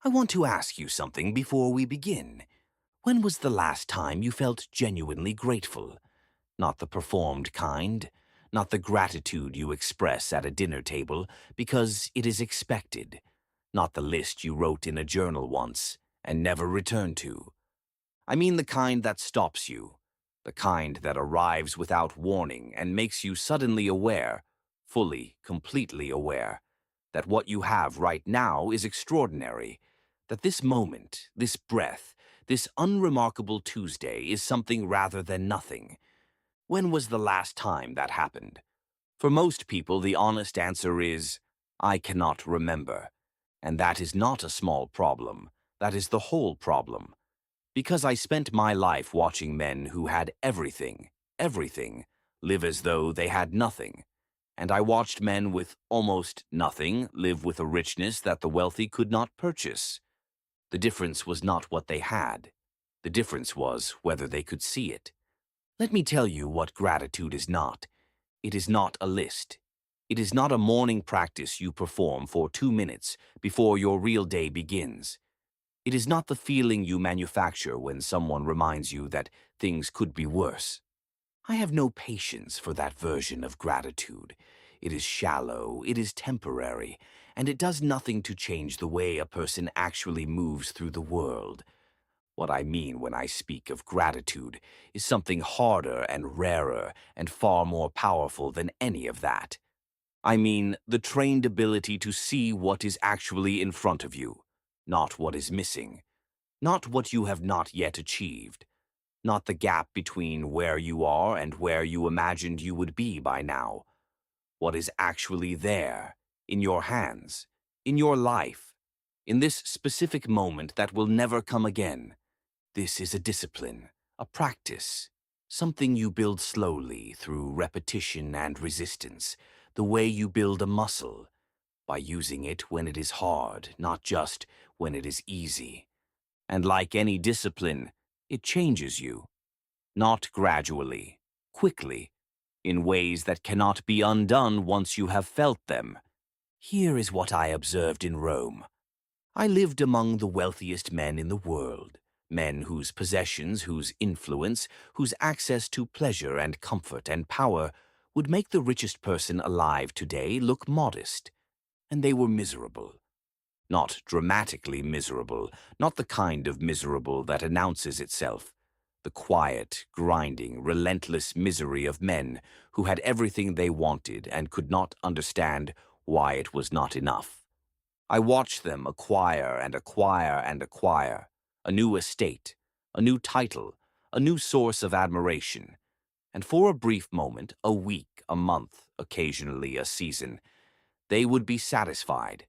I want to ask you something before we begin. When was the last time you felt genuinely grateful? Not the performed kind, not the gratitude you express at a dinner table because it is expected, not the list you wrote in a journal once and never returned to. I mean the kind that stops you, the kind that arrives without warning and makes you suddenly aware, fully, completely aware, that what you have right now is extraordinary, that this moment, this breath, this unremarkable Tuesday is something rather than nothing. When was the last time that happened? For most people, the honest answer is, I cannot remember. And that is not a small problem. That is the whole problem. Because I spent my life watching men who had everything, live as though they had nothing. And I watched men with almost nothing live with a richness that the wealthy could not purchase. The difference was not what they had. The difference was whether they could see it. Let me tell you what gratitude is not. It is not a list. It is not a morning practice you perform for 2 minutes before your real day begins. It is not the feeling you manufacture when someone reminds you that things could be worse. I have no patience for that version of gratitude. It is shallow, it is temporary, and it does nothing to change the way a person actually moves through the world. What I mean when I speak of gratitude is something harder and rarer and far more powerful than any of that. I mean the trained ability to see what is actually in front of you, not what is missing, not what you have not yet achieved, not the gap between where you are and where you imagined you would be by now. What is actually there, in your hands, in your life, in this specific moment that will never come again. This is a discipline, a practice, something you build slowly through repetition and resistance, the way you build a muscle, by using it when it is hard, not just when it is easy. And like any discipline, it changes you, not gradually, quickly, in ways that cannot be undone once you have felt them. Here is what I observed in Rome. I lived among the wealthiest men in the world, men whose possessions, whose influence, whose access to pleasure and comfort and power would make the richest person alive today look modest. And they were miserable. Not dramatically miserable, not the kind of miserable that announces itself. The quiet, grinding, relentless misery of men who had everything they wanted and could not understand why it was not enough. I watched them acquire and acquire and acquire, a new estate, a new title, a new source of admiration, and for a brief moment, a week, a month, occasionally a season, they would be satisfied.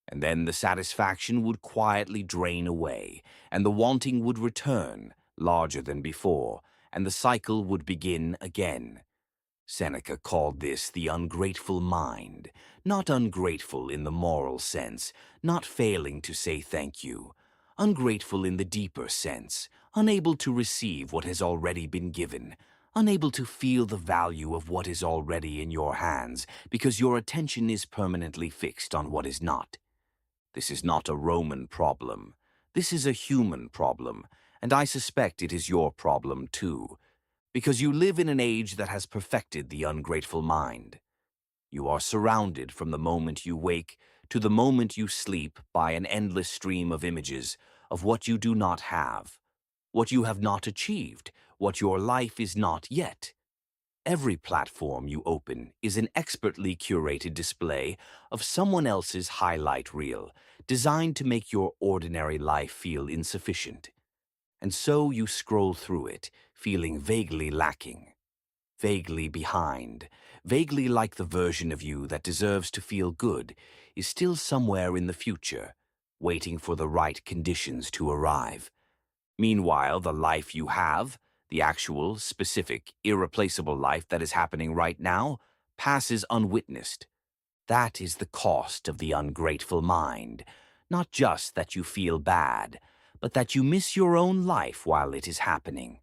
And then the satisfaction would quietly drain away, and the wanting would return, larger than before, and the cycle would begin again. Seneca called this the ungrateful mind, not ungrateful in the moral sense, not failing to say thank you, ungrateful in the deeper sense, unable to receive what has already been given, unable to feel the value of what is already in your hands because your attention is permanently fixed on what is not. This is not a Roman problem. This is a human problem, and I suspect it is your problem too, because you live in an age that has perfected the ungrateful mind. You are surrounded from the moment you wake to the moment you sleep by an endless stream of images of what you do not have, what you have not achieved, what your life is not yet. Every platform you open is an expertly curated display of someone else's highlight reel, designed to make your ordinary life feel insufficient. And so you scroll through it, feeling vaguely lacking, vaguely behind, vaguely like the version of you that deserves to feel good is still somewhere in the future, waiting for the right conditions to arrive. Meanwhile, the life you have, the actual, specific, irreplaceable life that is happening right now, passes unwitnessed. That is the cost of the ungrateful mind. Not just that you feel bad, but that you miss your own life while it is happening.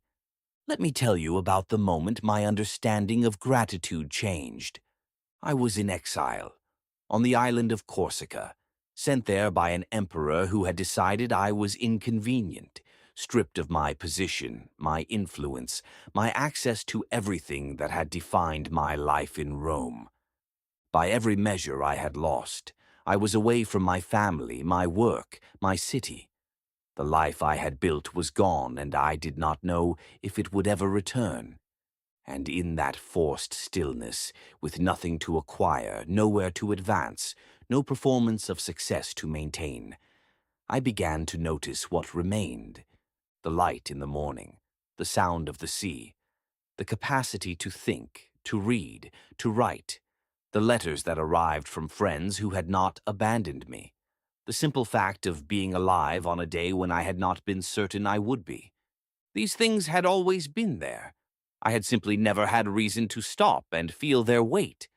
Let me tell you about the moment my understanding of gratitude changed. I was in exile, on the island of Corsica, sent there by an emperor who had decided I was inconvenient, stripped of my position, my influence, my access to everything that had defined my life in Rome. By every measure I had lost. I was away from my family, my work, my city. The life I had built was gone, and I did not know if it would ever return. And in that forced stillness, with nothing to acquire, nowhere to advance, no performance of success to maintain, I began to notice what remained: the light in the morning, the sound of the sea, the capacity to think, to read, to write, the letters that arrived from friends who had not abandoned me, the simple fact of being alive on a day when I had not been certain I would be. These things had always been there. I had simply never had reason to stop and feel their weight.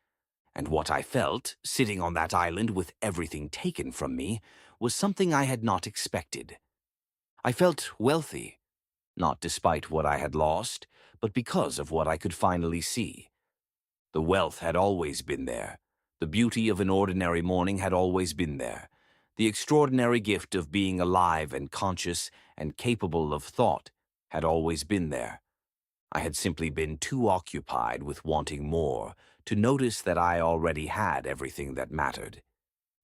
And what I felt, sitting on that island with everything taken from me, was something I had not expected. I felt wealthy, not despite what I had lost, but because of what I could finally see. The wealth had always been there. The beauty of an ordinary morning had always been there. The extraordinary gift of being alive and conscious and capable of thought had always been there. I had simply been too occupied with wanting more to notice that I already had everything that mattered.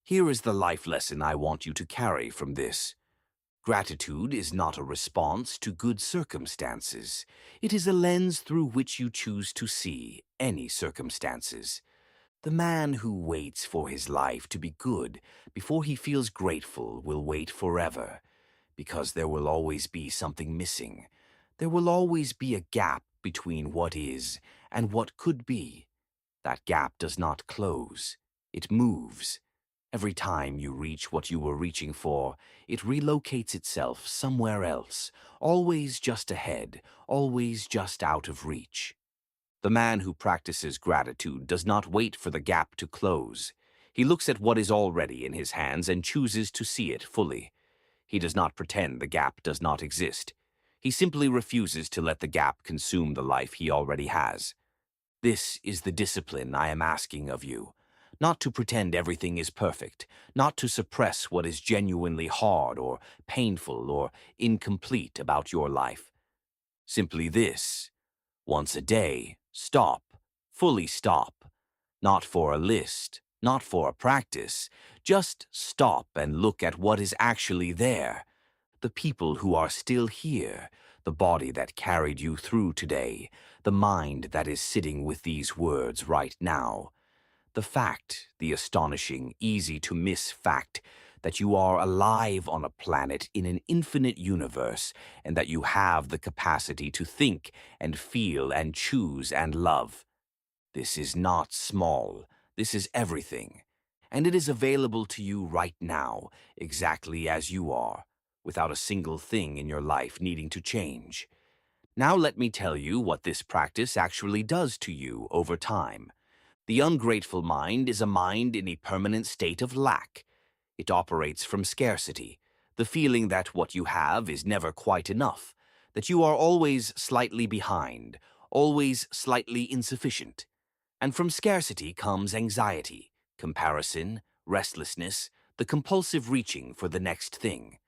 Here is the life lesson I want you to carry from this. Gratitude is not a response to good circumstances. It is a lens through which you choose to see any circumstances. The man who waits for his life to be good before he feels grateful will wait forever, because there will always be something missing. There will always be a gap between what is and what could be. That gap does not close. It moves. Every time you reach what you were reaching for, it relocates itself somewhere else, always just ahead, always just out of reach. The man who practices gratitude does not wait for the gap to close. He looks at what is already in his hands and chooses to see it fully. He does not pretend the gap does not exist. He simply refuses to let the gap consume the life he already has. This is the discipline I am asking of you. Not to pretend everything is perfect, not to suppress what is genuinely hard or painful or incomplete about your life. Simply this: once a day, stop, fully stop. Not for a list, not for a practice. Just stop and look at what is actually there. The people who are still here, the body that carried you through today, the mind that is sitting with these words right now. The fact, the astonishing, easy-to-miss fact, that you are alive on a planet in an infinite universe, and that you have the capacity to think and feel and choose and love. This is not small. This is everything. And it is available to you right now, exactly as you are, without a single thing in your life needing to change. Now let me tell you what this practice actually does to you over time. The ungrateful mind is a mind in a permanent state of lack. It operates from scarcity, the feeling that what you have is never quite enough, that you are always slightly behind, always slightly insufficient. And from scarcity comes anxiety, comparison, restlessness, the compulsive reaching for the next thing.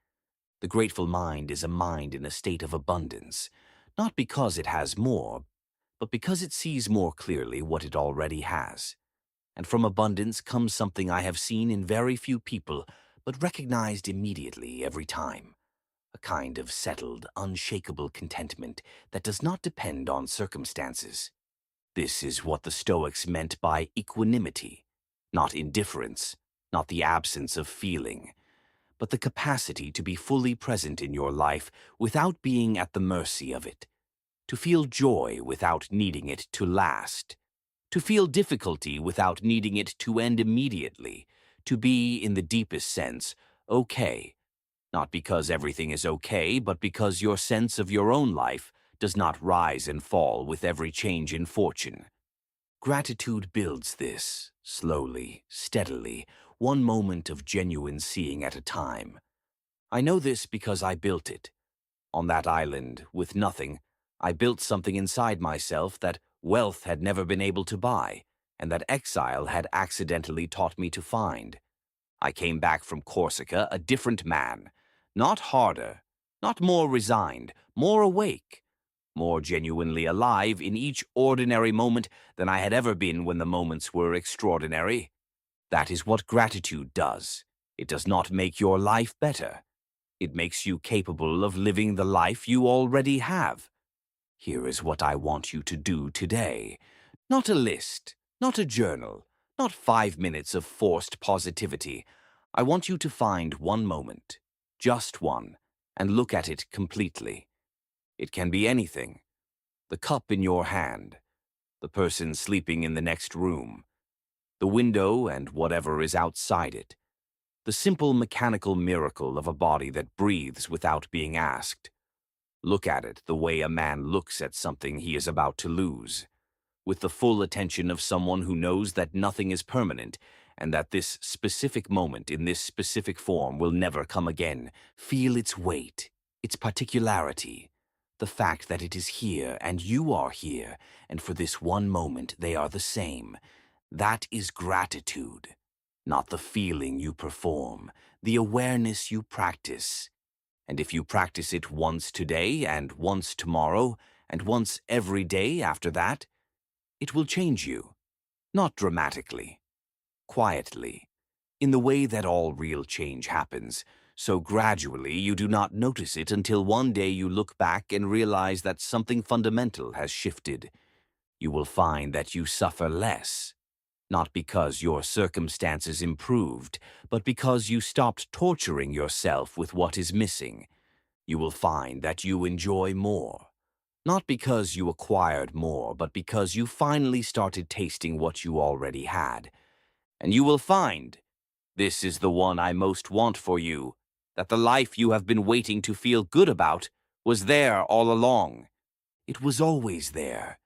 The grateful mind is a mind in a state of abundance, not because it has more, but because it sees more clearly what it already has. And from abundance comes something I have seen in very few people, but recognized immediately every time: a kind of settled, unshakable contentment that does not depend on circumstances. This is what the Stoics meant by equanimity, not indifference, not the absence of feeling, but the capacity to be fully present in your life without being at the mercy of it, to feel joy without needing it to last, to feel difficulty without needing it to end immediately, to be, in the deepest sense, okay, not because everything is okay, but because your sense of your own life does not rise and fall with every change in fortune. Gratitude builds this, slowly, steadily, one moment of genuine seeing at a time. I know this because I built it. On that island, with nothing, I built something inside myself that wealth had never been able to buy, and that exile had accidentally taught me to find. I came back from Corsica a different man, not harder, not more resigned, more awake, more genuinely alive in each ordinary moment than I had ever been when the moments were extraordinary. That is what gratitude does. It does not make your life better. It makes you capable of living the life you already have. Here is what I want you to do today. Not a list, not a journal, not 5 minutes of forced positivity. I want you to find one moment, just one, and look at it completely. It can be anything. The cup in your hand, the person sleeping in the next room, the window and whatever is outside it, the simple mechanical miracle of a body that breathes without being asked. Look at it the way a man looks at something he is about to lose, with the full attention of someone who knows that nothing is permanent and that this specific moment in this specific form will never come again. Feel its weight, its particularity, the fact that it is here and you are here, and for this one moment they are the same. That is gratitude, not the feeling you perform, the awareness you practice. And if you practice it once today and once tomorrow and once every day after that, it will change you, not dramatically, quietly, in the way that all real change happens, so gradually you do not notice it until one day you look back and realize that something fundamental has shifted. You will find that you suffer less, not because your circumstances improved, but because you stopped torturing yourself with what is missing. You will find that you enjoy more, not because you acquired more, but because you finally started tasting what you already had. And you will find, this is the one I most want for you, that the life you have been waiting to feel good about was there all along. It was always there.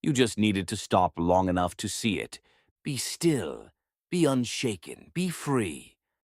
You just needed to stop long enough to see it. Be still, be unshaken, be free.